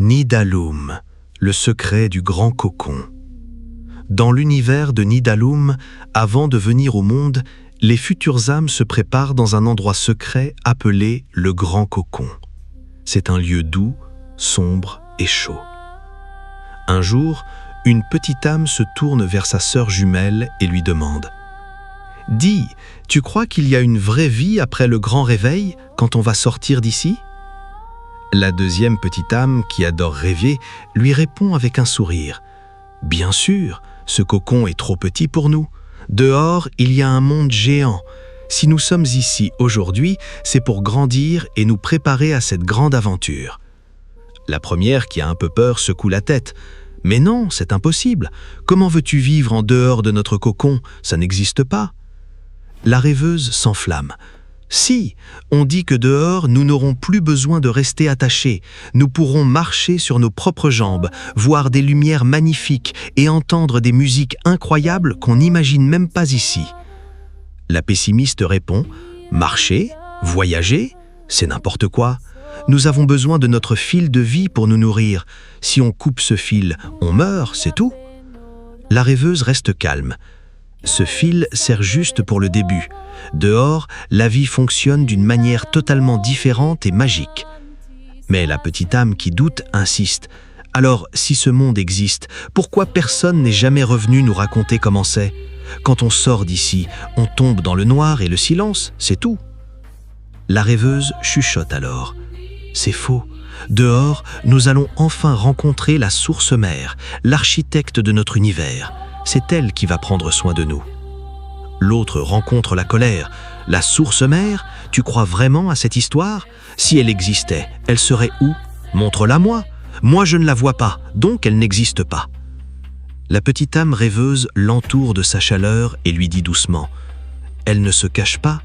Nidaloum, le secret du grand cocon. Dans l'univers de Nidaloum, avant de venir au monde, les futures âmes se préparent dans un endroit secret appelé le grand cocon. C'est un lieu doux, sombre et chaud. Un jour, une petite âme se tourne vers sa sœur jumelle et lui demande « Dis, tu crois qu'il y a une vraie vie après le grand réveil quand on va sortir d'ici ?» La deuxième petite âme, qui adore rêver, lui répond avec un sourire. « Bien sûr, ce cocon est trop petit pour nous. Dehors, il y a un monde géant. Si nous sommes ici aujourd'hui, c'est pour grandir et nous préparer à cette grande aventure. » La première, qui a un peu peur, secoue la tête. « Mais non, c'est impossible. Comment veux-tu vivre en dehors de notre cocon? Ça n'existe pas. » La rêveuse s'enflamme. Si, on dit que dehors, nous n'aurons plus besoin de rester attachés. Nous pourrons marcher sur nos propres jambes, voir des lumières magnifiques et entendre des musiques incroyables qu'on n'imagine même pas ici. La pessimiste répond « Marcher? Voyager? C'est n'importe quoi. Nous avons besoin de notre fil de vie pour nous nourrir. Si on coupe ce fil, on meurt, c'est tout. » La rêveuse reste calme. Ce fil sert juste pour le début. Dehors, la vie fonctionne d'une manière totalement différente et magique. Mais la petite âme qui doute insiste. Alors, si ce monde existe, pourquoi personne n'est jamais revenu nous raconter comment c'est? Quand on sort d'ici, on tombe dans le noir et le silence, c'est tout. La rêveuse chuchote alors. C'est faux. Dehors, nous allons enfin rencontrer la source mère, l'architecte de notre univers. C'est elle qui va prendre soin de nous. L'autre rencontre la colère. La source mère, tu crois vraiment à cette histoire? Si elle existait, elle serait où? Montre-la moi. Moi, je ne la vois pas, donc elle n'existe pas. La petite âme rêveuse l'entoure de sa chaleur et lui dit doucement « Elle ne se cache pas,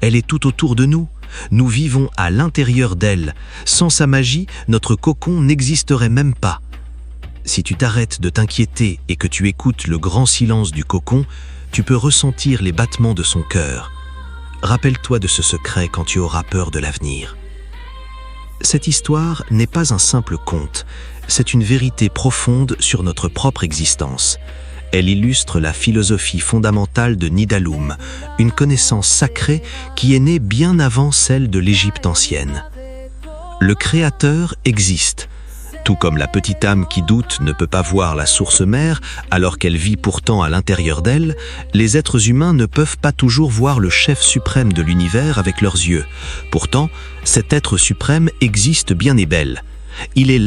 elle est tout autour de nous. Nous vivons à l'intérieur d'elle. Sans sa magie, notre cocon n'existerait même pas. Si tu t'arrêtes de t'inquiéter et que tu écoutes le grand silence du cocon, tu peux ressentir les battements de son cœur. Rappelle-toi de ce secret quand tu auras peur de l'avenir. » Cette histoire n'est pas un simple conte, c'est une vérité profonde sur notre propre existence. Elle illustre la philosophie fondamentale de Nidaloum, une connaissance sacrée qui est née bien avant celle de l'Égypte ancienne. Le Créateur existe. Tout comme la petite âme qui doute ne peut pas voir la source mère alors qu'elle vit pourtant à l'intérieur d'elle, les êtres humains ne peuvent pas toujours voir le chef suprême de l'univers avec leurs yeux. Pourtant, cet être suprême existe bien et belle. Il est